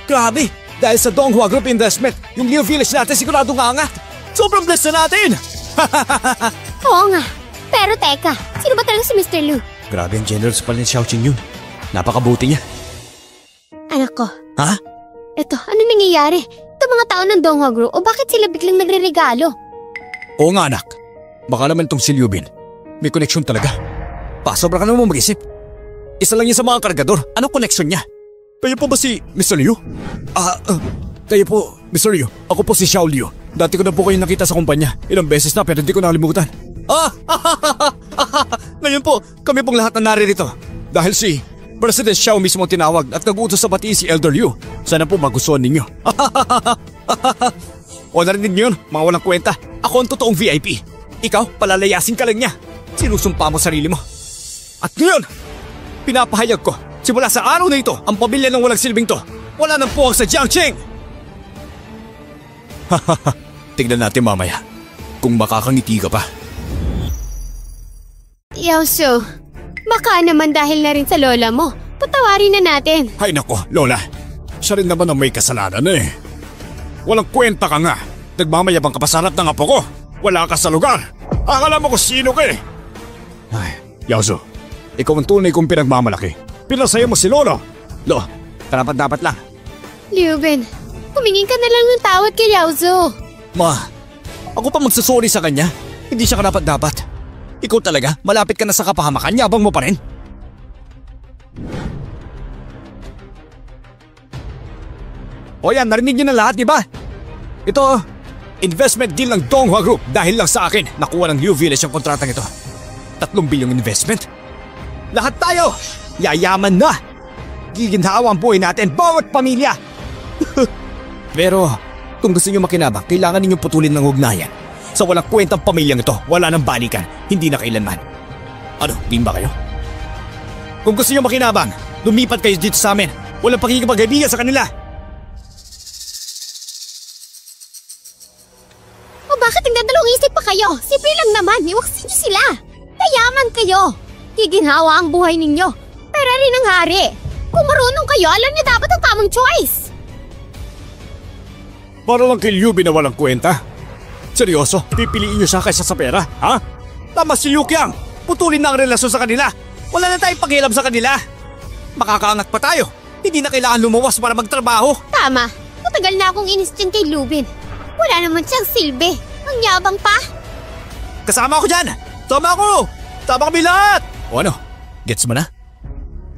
Grabe! Dahil sa Donghua Group investment, yung Liu Village natin sigurado nga angat. Sobrang blessed na natin! Oo nga. Pero teka, sino ba talaga si Mr. Liu? Grabe ang generous pala ni Xiaoqing yun. Napakabuti niya. Anak ko, Ha? eto, ano nangyayari? Ito mga tao ng Donghua Group o bakit sila biglang nagre-regalo? Oo nga anak. Baka naman itong si Liu Bin. May koneksyon talaga. Sobra ka naman mag-isip. Isa lang yan sa mga kargador. Anong koneksyon niya? Kayo po ba si Mr. Liu? Kayo po, Mr. Liu. Ako po si Xiao Liu. Dati ko na po kayo nakita sa kumpanya. Ilang beses na pero hindi ko nakalimutan. Ngayon po, kami pong lahat na naririto. Dahil si President Xiao mismo ang tinawag at nag-uutos sa batiin si Elder Liu. Sana po magustuhan ninyo. O narinig niyo yun, mga walang kwenta. Ako ang totoong VIP. Ikaw, palalayasin ka lang niya. Sinusumpa mo sarili mo. At ngayon, pinapahayag ko, simula sa araw na ito, ang pamilya ng walang silbing to, wala nang puwang sa Jiangqing. Tignan natin mamaya kung makakangiti ka pa. Yaosu, baka naman dahil na rin sa lola mo. Patawarin na natin. Hay nako, Lola. Siya rin naman ang may kasalanan eh. Walang kwenta ka nga. Nagmamayabang ka pa sa harap ng apo ko. Wala ka sa lugar. Akala mo kung sino ka eh. Ay, Yaosu, ikaw ang tunay kong pinagmamalaki. Pinasaya mo si Lolo. Lo, dapat lang. Liu Bin, humingin ka na lang ng tawad kay Yaosu. Ma, ako pa magsasorry sa kanya. Hindi siya karapat-dapat. Ikaw talaga, malapit ka na sa kapahamakan, yabang mo pa rin. O yan, narinig niyo na lahat, di ba? Ito, investment deal ng Donghua Group dahil lang sa akin nakuha ng Liu Village ang kontratang ito. 3 bilyong investment. Lahat tayo, yayaman na. Giginhawa ang buhay natin, bawat pamilya. Pero, kung gusto niyo makinabang, kailangan ninyong putulin ng ugnayan. Sa walang kwentang pamilyang ito, wala nang balikan, hindi na kailanman. Ano, din ba kayo? Kung gusto niyo makinabang, lumipat kayo dito sa amin. Walang pakikipagkaibigan sa kanila. O bakit nagdadalawang isip pa kayo? Simple lang naman, iwaksin niyo sila. Kayaman kayo. Giginhawa ang buhay ninyo. Pera rin ang hari. Kung marunong kayo, alam niyo dapat ang tamang choice. Para lang kay Liu Bin na walang kwenta. Seryoso, pipiliin niyo siya kaysa sa pera, ha? Tama si Liu Qiang. Putulin na ang relasyon sa kanila. Wala na tayong pakialam sa kanila. Makakaangat pa tayo. Hindi na kailangan lumawas para magtrabaho. Tama. Matagal na akong inis dyan kay Liu Bin. Wala naman siyang silbi. Ang yabang pa. Kasama ako dyan! Tama ako! Tama kami lahat! O ano? Gets mo na?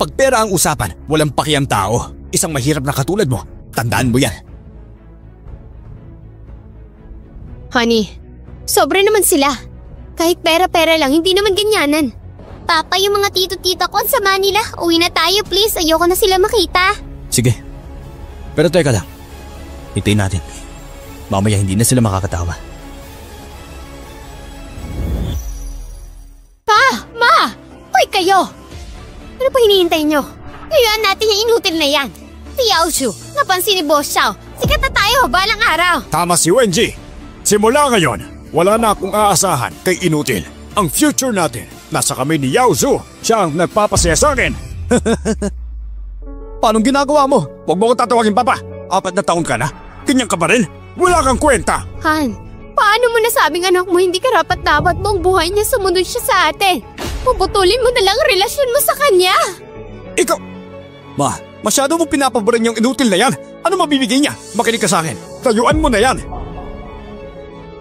Pag pera ang usapan, walang pakiyang tao. Isang mahirap na katulad mo, tandaan mo yan. Honey, sobra naman sila. Kahit pera-pera lang, hindi naman ganyanan. Papa, yung mga tito-tita ko sa Manila. Uwi na tayo please, ayoko na sila makita. Sige. Pero teka lang. Hintayin natin. Mamaya hindi na sila makakatawa. Pa! Ma! Hoy kayo! Ano pa hinihintay nyo? Ngayaan natin yung inutil na yan. Si Yaosu, napansin ni Boss Xiao. Sikat na tayo, balang araw. Tama si Wenji. Simula ngayon, wala na akong aasahan kay Inutil. Ang future natin, nasa kami ni Yaosu. Siya ang nagpapasaya sa akin. Paano ginagawa mo? Huwag mo akong tatawagin papa. 4 na taon ka na. Ganyan ka pa rin. Wala kang kwenta. Han, paano mo nasabing anak mo hindi karapat-dapat buong buhay niya sumunod siya sa atin? Puputulin mo na lang ang relasyon mo sa kanya. Ikaw! Ma, masyado mo pinapaboran yung Inutil na yan. Ano mabibigay niya? Makinig ka sa akin. Tayuan mo na yan.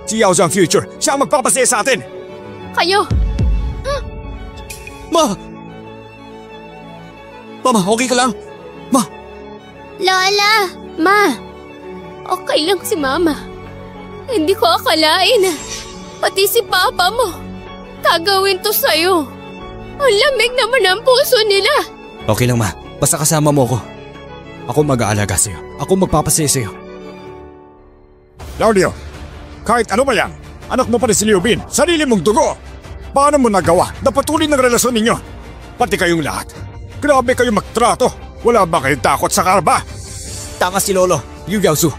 Si Yaosu ang future. Siya ang magpapasaya sa atin. Kayo, Ma! Mama, okay ka lang? Ma! Lola, Ma, okay lang si Mama. Hindi ko akalain. Pati si Papa mo, gagawin to sa'yo. Ang lamig naman ang puso nila. Okay lang ma, basta kasama mo ako. Ako mag-aalaga sa'yo. Ako magpapasaya sa'yo. Claudio, kahit ano ba yan, anak mo pa rin si Liu Bin, sarili mong dugo. Paano mo nagawa na patuloy ng relasyon ninyo? Pati kayong lahat. Grabe kayo magtrato. Wala ba kayong takot sa karba? Tama si Lolo, Liu Yaosu.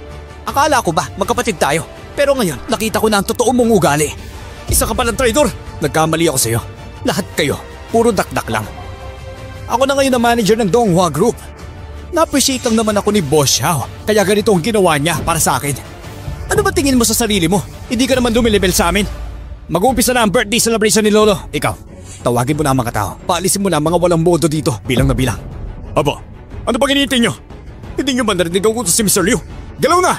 Akala ko ba magkapatid tayo? Pero ngayon, nakita ko na ang totoo mong ugali. Isa ka palang traidor. Nagkamali ako sa'yo. Lahat kayo, puro dakdak lang. Ako na ngayon ang manager ng Donghua Group. Na-appreciate lang naman ako ni Boss Xiao, kaya ganito ang ginawa niya para sa akin. Ano ba tingin mo sa sarili mo? Hindi ka naman lumilevel sa amin. Mag-uumpisa na ang birthday celebration ni Lolo. Ikaw, tawagin mo na ang mga tao. Paalisin mo na ang mga walang modo dito, bilang na bilang. Aba, ano bang hinihintay nyo? Hindi nyo ba narinig ang utos si Mr. Liu? Galaw na!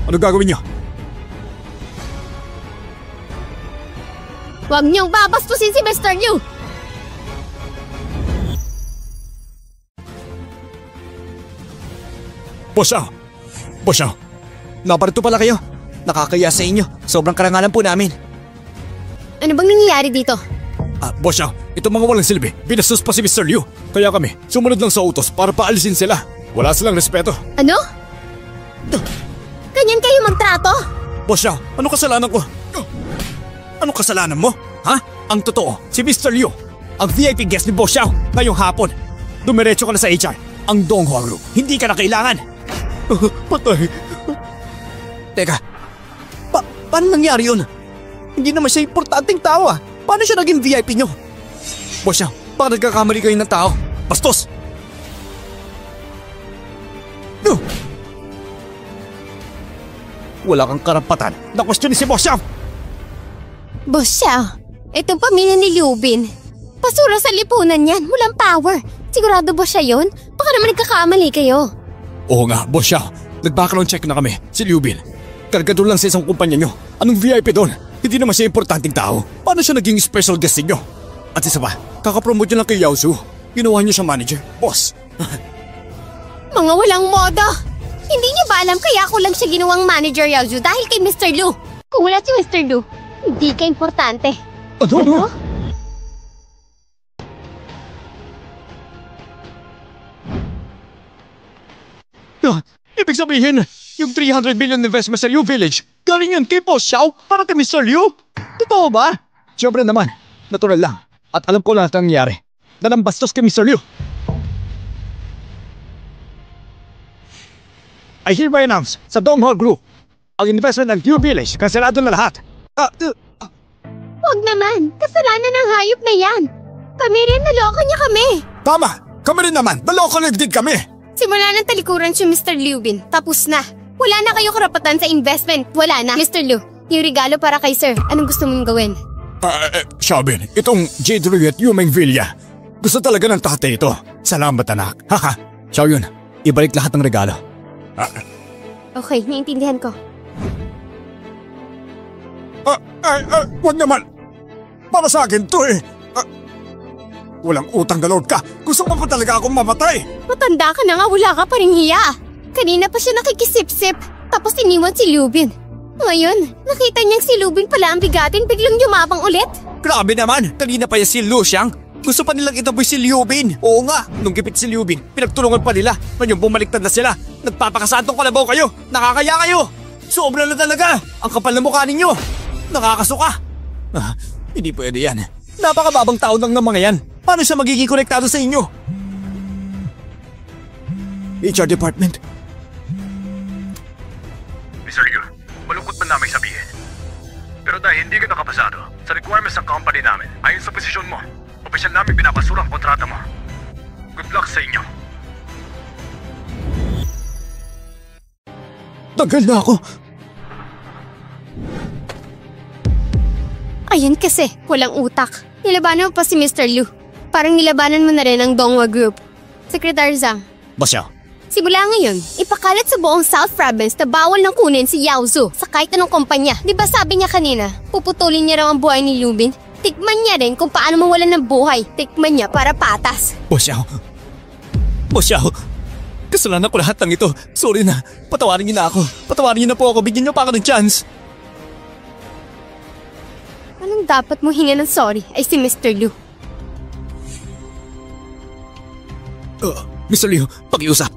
Ano gagawin nyo? Huwag niyong babastusin si Mr. Liu! Boss Xiao, naparito pala kayo. Nakakaya sa inyo. Sobrang karangalan po namin. Ano bang nangyayari dito? Boss Xiao, itong mga walang silbi, binastos pa si Mr. Liu. Kaya kami, sumunod lang sa utos para paalisin sila. Wala silang respeto. Ano? Ganyan kayo magtrato? Boss Xiao, ano kasalanan ko? Ano kasalanan mo? Ha? Ang totoo, si Mr. Liu, ang VIP guest ni Boss Xiao ngayong hapon. Dumiretso ka na sa HR, ang Donghua Group. Hindi ka na kailangan. Patay. Teka, paano nangyari yun? Hindi naman siya importanteng tao ah. Paano siya naging VIP nyo? Boss Xiao, baka nagkakamali kayo ng tao. Bastos! Wala kang karapatan na questionin si Boss Xiao. Boss Xiao, itong pamilya ni Liu Bin. Basura sa lipunan yan, walang power. Sigurado ba siya yun? Baka naman nagkakamali kayo. Oo nga, Boss Xiao. Nag-background check na kami, si Liu Bin. Kargador lang sa isang kumpanya nyo. Anong VIP doon? Hindi naman siya importanteng tao. Paano siya naging special guest ninyo? At isa pa, kakapromote nyo lang kay Yao Su. Ginawa nyo siyang manager. Boss. Mga walang modo. Hindi niyo ba alam kaya ako lang siya ginawang manager, Yao Su, dahil kay Mr. Liu. Kung wala si Mr. Liu, hindi ka importante. Ano? Ibig sabihin, yung 300 million investment sa Liu Village, galing yun kay Boss Xiao para kay Mr. Liu? Totoo ba? Siyempre naman, natural lang. At alam ko lahat ang nangyari. Na nambastos kay Mr. Liu. I hereby announce sa Donghua Group, ang investment ng Liu Village, kanselado na lahat. Huwag naman, kasalanan ng hayop na yan. Kami rin, naloko niya kami. Tama! Kami rin naman, naloko na din kami! Simula ng talikuran si Mr. Liu Bin, tapos na. Wala na kayo karapatan sa investment, wala na. Mr. Liu, yung regalo para kay sir, anong gusto mong gawin? Xiaobin, itong Jade Rui at Yumeng Villa. Gusto talaga ng tatay ito. Salamat anak. Haha. Xiao Yun, ibalik lahat ng regalo. Okay, naiintindihan ko. Wag naman. Para sa akin to eh. Walang utang na loob ka. Gusto mo pa talaga akong mamatay. Matanda ka na nga, wala ka pa rin hiya. Kanina pa siya nakikisip-sip, tapos iniwan si Liu Bin. Ngayon, nakita niyang si Liu Bin pala ang bigatin, biglang yumabang ulit. Grabe naman, kanina pa yan si Lu Xiang. Gusto pa nilang itaboy si Liu Bin. Oo nga, nung gipit si Liu Bin, pinagtulungan pa nila. Ngayon bumaliktad na sila. Nagpapakasantong kalabaw kayo. Nakakaya kayo. Sobra na talaga. Ang kapal na mukha ninyo. Nakakasuka. Hindi pwede yan. Napakababang tao lang ng mga yan. Paano siya magiging konektado sa inyo? HR Department. Mr. Liu, malungkot man namin sabihin. Pero dahil hindi ka nakapasado sa requirements ng company namin, ayon sa posisyon mo, opisyal namin binabasura ang kontrata mo. Good luck sa inyo. Tagal na ako. Ayun kasi, walang utak. Nilabanan mo pa si Mr. Liu. Parang nilabanan mo na rin ang Donghua Group. Secretary Zhang. Boss Xiao. Simula ngayon, ipakalat sa buong South Province na bawal nang kunin si Yao Su sa kahit anong kumpanya. Di ba sabi niya kanina, puputulin niya raw ang buhay ni Liu Bin? Tikman niya rin kung paano mawalan ng buhay. Tikman niya para patas. Boss Xiao. Boss Xiao. Kasalanan ko lahat ng ito. Sorry na. Patawarin niyo na ako. Patawarin niyo na po ako. Bigyan niyo pa ako ng chance. Anong dapat mo hinga ng sorry ay si Mr. Liu. Mr. Liu, pakiusap.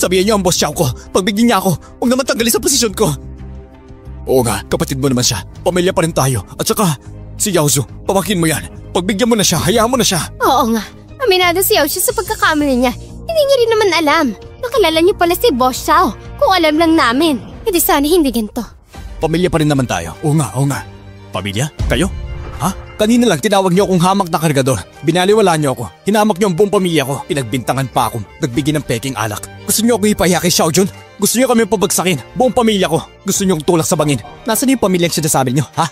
Sabihin niyo ang boss Xiao ko. Pagbigyan niya ako, huwag naman tanggalin sa posisyon ko. Oo nga, kapatid mo naman siya. Pamilya pa rin tayo. At saka, si Yao Su, pamakin mo yan. Pagbigyan mo na siya, hayaan mo na siya. Oo nga, aminado si Yao Su sa pagkakamali niya. Hindi niya rin naman alam. Nakalala niyo pala si Boss Xiao. Kung alam lang namin, hindi sana hindi ganito. Pamilya pa rin naman tayo. Oo nga, oo nga. Pamilya? Kayo? Ha? Kanina lang tinawag niyo akong hamak na kargador. Binaliwala niyo ako. Hinamak niyo ang buong pamilya ko. Pinagbintangan pa ako. Nagbigay ng peking alak. Gusto niyo ako ipahiya kay Xiao Jun? Gusto niyo kami pabagsakin? Buong pamilya ko. Gusto niyo tulak sa bangin. Nasaan yung pamilyang sinasabi niyo, ha?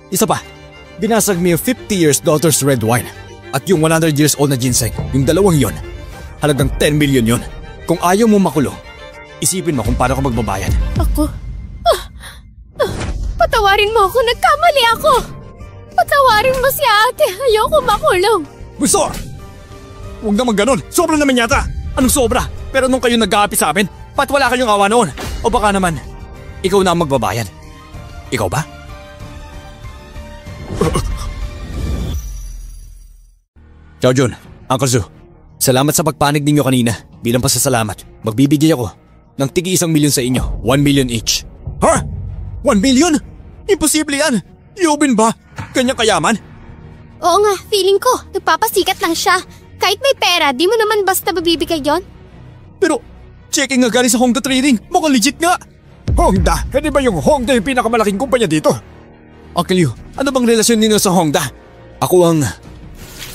Isa pa. Binasag mo yung 50 years daughter's red wine. At yung 100 years old na ginseng. Yung dalawang yon. Halagang 10 million yon. Kung ayaw mo makulong, isipin mo kung paano ka magbabayad. Ako? Patawarin mo ako. Nagkamali ako. Patawarin mo si ate. Ayoko makulong. Gusto! Huwag naman ganun. Sobra naman yata. Anong sobra? Pero nung kayo nag-aapi sa amin, ba't wala kayong awa noon? O baka naman, ikaw na ang magbabayad. Ikaw ba? Xiao Jun, Uncle Zu, salamat sa pagpanig ninyo kanina. Bilang pasasalamat, magbibigay ako ng tigi 1 milyon sa inyo. 1 million each. Ha? 1 million? Imposible yan. Yubin ba? Kanya kayaman? Oo nga, feeling ko. Nagpapasikat lang siya. Kahit may pera, di mo naman basta mabibigay yon. Pero, checking nga galing sa Hongda Trading. Mukhang legit nga. Hongda? Hindi ba yung Hongda yung pinakamalaking kumpanya dito? Uncle Yu, ano bang relasyon ninyo sa Hongda? Ako ang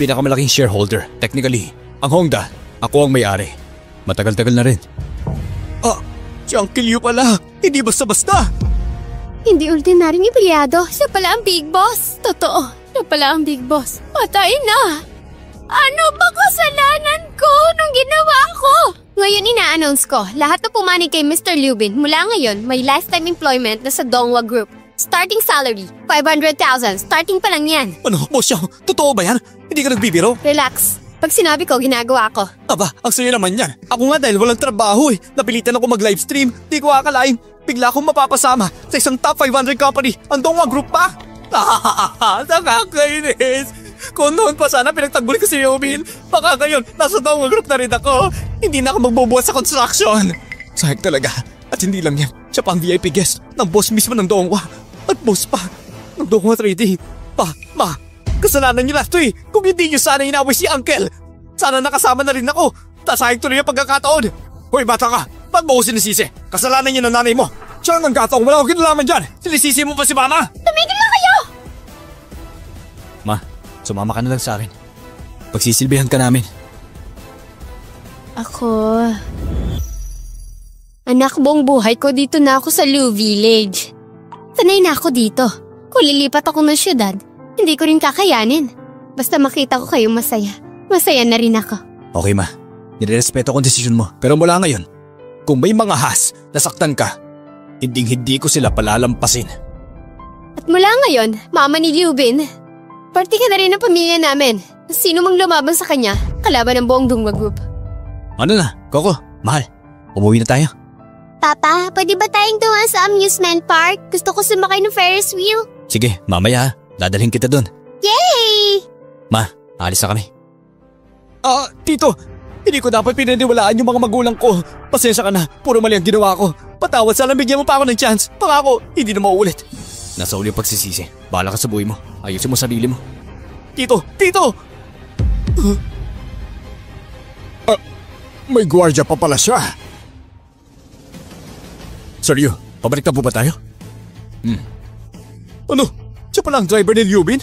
pinakamalaking shareholder. Technically, ang Hongda, ako ang may-ari. Matagal-tagal na rin. Ah, si Uncle Yu pala. Hindi basta-basta. Hindi ordinaryong empleyado. Siya pala ang big boss. Totoo, siya pala ang big boss. Patay na. Ano ba kasalanan ko nung ginawa ko? Ngayon ina-announce ko, lahat na pumanig kay Mr. Liubin mula ngayon may lifetime employment na sa Dongwa Group. Starting salary, 500,000. Starting pa lang yan. Ano, boss Xiao? Totoo ba yan? Hindi ka nagbibiro? Relax. Pag sinabi ko, ginagawa ko. Aba, ang saya naman yan. Ako nga dahil walang trabaho eh. Napilitan ako mag-livestream. Di ko akalain. Bigla akong mapapasama sa isang top 500 company. Ang Dongwa Group pa. Nakakainis. Kung noon pa sana pinagtanggol ko si Liubin, baka ngayon nasa Dongwa Group na rin ako. Hindi na ako magbubuhat sa construction. Sayang talaga. At hindi lang yan. Siya pa ang VIP guest ng boss mismo ng Dongwa. At boss pa ng Dongwa Trading. Ma, kasalanan niyo lahat to eh. Kung hindi niyo sana inaway si Uncle, sana nakasama na rin ako. Tasayang tuloy ang pagkakataon. Hoy bata ka, ba't mo ko sinisisi? Kasalanan niyo ng nanay mo. Siya ang nagkataong wala akong kinalaman dyan. Sinisisi mo pa si mama? Tumigil na kayo! Ma, sumama ka na lang sa akin. Pagsisilbihan ka namin. Ako... Anak, buong buhay ko dito na ako sa Lu Village. Sanay na ako dito. Kung lilipat ako ng syudad, hindi ko rin kakayanin. Basta makita ko kayong masaya. Masaya na rin ako. Okay ma, nirerespeto ko ang desisyon mo. Pero mula ngayon, kung may mga has nasaktan ka, hindi ko sila palalampasin. At mula ngayon, mama ni Liubin, parte ka na rin ng pamilya namin. Sino mang lumaban sa kanya, kalaban ng buong Dongwa Group. Ano na, Coco, mahal, umuwi na tayo. Papa, pwede ba tayong dumaan sa amusement park? Gusto ko sumakay ng Ferris wheel. Sige, mamaya, dadalhin kita dun. Yay! Ma, alis na kami. Tito, hindi ko dapat pinaniwalaan yung mga magulang ko. Pasensya ka na, puro mali ang ginawa ko. Patawad, sana bigyan mo pa ako ng chance. Pangako, hindi na mauulit. Nasa uli yung pagsisisi. Bahala ka sa buhay mo. Ayusin mo sarili mo. Tito! May gwardiya pa pala siya. Sir Yu, pabalik na po ba tayo? Ano? Siya pala ang driver ni Liubin?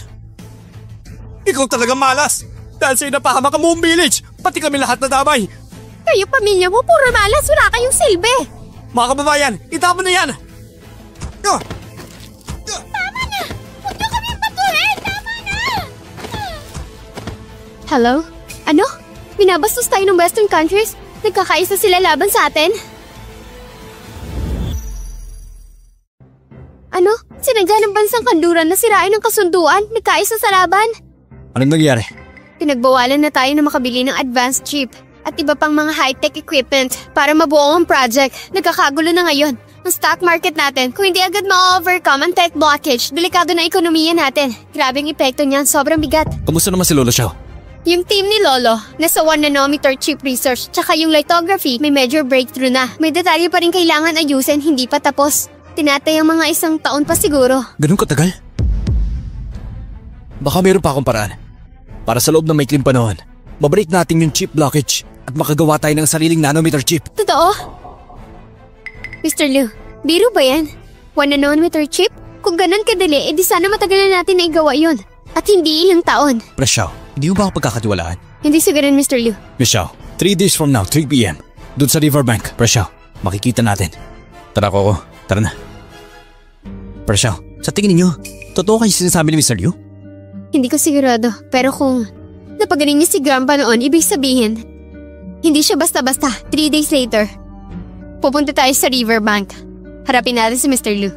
Ikaw talaga malas! Dahil sa'yo napahamak ang buong village! Pati kami lahat na damay! Kayo pamilya mo, puro malas, wala kayong silbi! Mga kababayan, itapon na yan! Tama na! Huwag niyo kami patuloy! Tama na! Hello? Ano? Binabastos tayo ng Western countries? Nagkakaisa sila laban sa atin? Ano? Sinadya ng bansang kanluran na sirain ng kasunduan? Nagkaisa sa laban? Anong nangyari? Pinagbawalan na tayo na makabili ng advanced chip at iba pang mga high-tech equipment para mabuo ang project. Nagkakagulo na ngayon ang stock market natin. Kung hindi agad ma-overcome ang tech blockage, delikado na ekonomiya natin. Grabing epekto niyan, sobrang bigat. Kamusta naman si Lolo Xiao? Yung team ni Lolo, nasa 1 nanometer chip research tsaka yung lithography, may major breakthrough na. May detalye pa rin kailangan ayusin, hindi pa tapos. Tinatayang mga 1 taon pa siguro. Ganun katagal? Baka meron pa akong paraan. Para sa loob ng maikling panahon, mabreak natin yung chip blockage at makagawa tayo ng sariling nanometer chip. Totoo? Mr. Liu, biro ba yan? 1 nanometer chip? Kung ganun kadali, edi sana matagal na natin na igawa yun. At hindi ilang taon. Michelle, hindi mo ba ako pagkakatiwalaan? Hindi siguro, Mr. Liu. Michelle, 3 days from now, 3 p.m. Doon sa riverbank. Michelle, makikita natin. Tara, Coco. Tara na. Michelle, sa tingin niyo, totoo kayo sinasabi ni Mr. Liu? Hindi ko sigurado. Pero kung napagaling niya si Grandpa noon, ibig sabihin, hindi siya basta-basta. 3 days later, pupunta tayo sa riverbank. Harapin natin si Mr. Liu.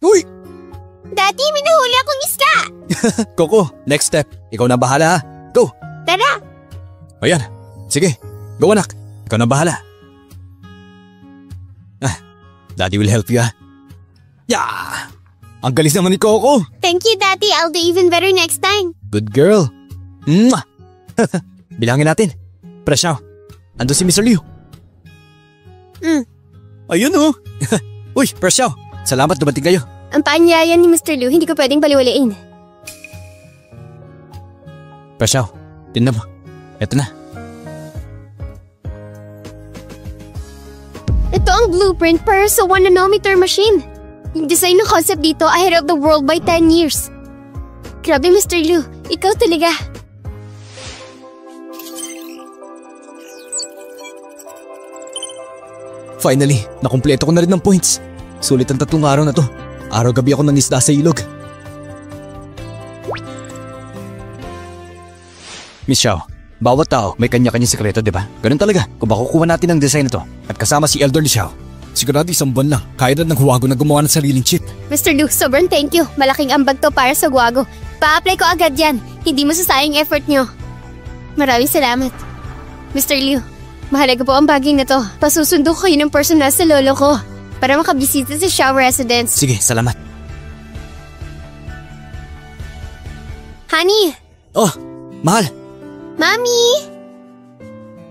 Uy! Daddy, may nahuli akong isda! Coco, next step. Ikaw na bahala ha. Go! Tara! Ayan. Sige. Go anak. Ikaw na bahala. Daddy will help you ha. Yeah! Ang galis naman ni Coco. Thank you, Daddy. I'll do even better next time. Good girl. Mwah! Bilangin natin. Presyaw. Ando si Mr. Liu. Ayun oh. Uy, Presyaw. Salamat dumating kayo. Ang paanyaya ni Mr. Liu, hindi ko pwedeng baliwalain. Presyaw, tingnan mo. Eto na. Ito ang blueprint para sa 1 nanometer machine. Yung design ng concept dito ahead of the world by 10 years. Grabe, Mr. Liu. Ikaw talaga. Finally, nakumpleto ko na rin ng points. Sulit ang 3 araw na to. Araw-gabi ako nangisda sa ilog. Miss Xiao, bawat tao may kanya-kanyang sekreto, di ba? Ganun talaga. Kung makukuha natin ang design na to at kasama si Elder Xiao, sigurado isang buwan lang, kaya na ng Huwago na gumawa ng sariling chip. Mr. Liu, sobrang thank you. Malaking ambag to para sa Huwago. Pa-apply ko agad yan. Hindi masasayang effort nyo. Maraming salamat. Mr. Liu, mahalaga po ang bagay na to. Pasusundo ko kayo ng personal sa lolo ko para makabisita sa Xiao residence. Sige, salamat. Honey! Oh, mahal. Mami!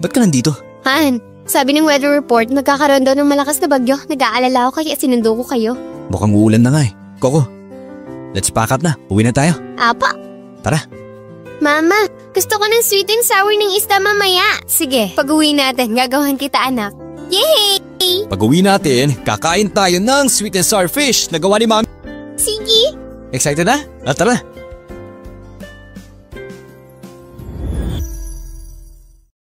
Ba't ka nandito? Han, sabi ng weather report, magkakaroon daw ng malakas na bagyo. Nag-aalala ako kaya sinundo ko kayo. Mukhang uulan na nga eh. Coco, let's pack up na. Uwi na tayo. Apa? Tara. Mama, gusto ko ng sweet and sour ng isda mamaya. Sige, pag-uwi natin, gagawan kita anak. Yay! Pag uwi natin, kakain tayo ng sweet and sour fish na gawa ni Mami. Sige! Excited na? Tara.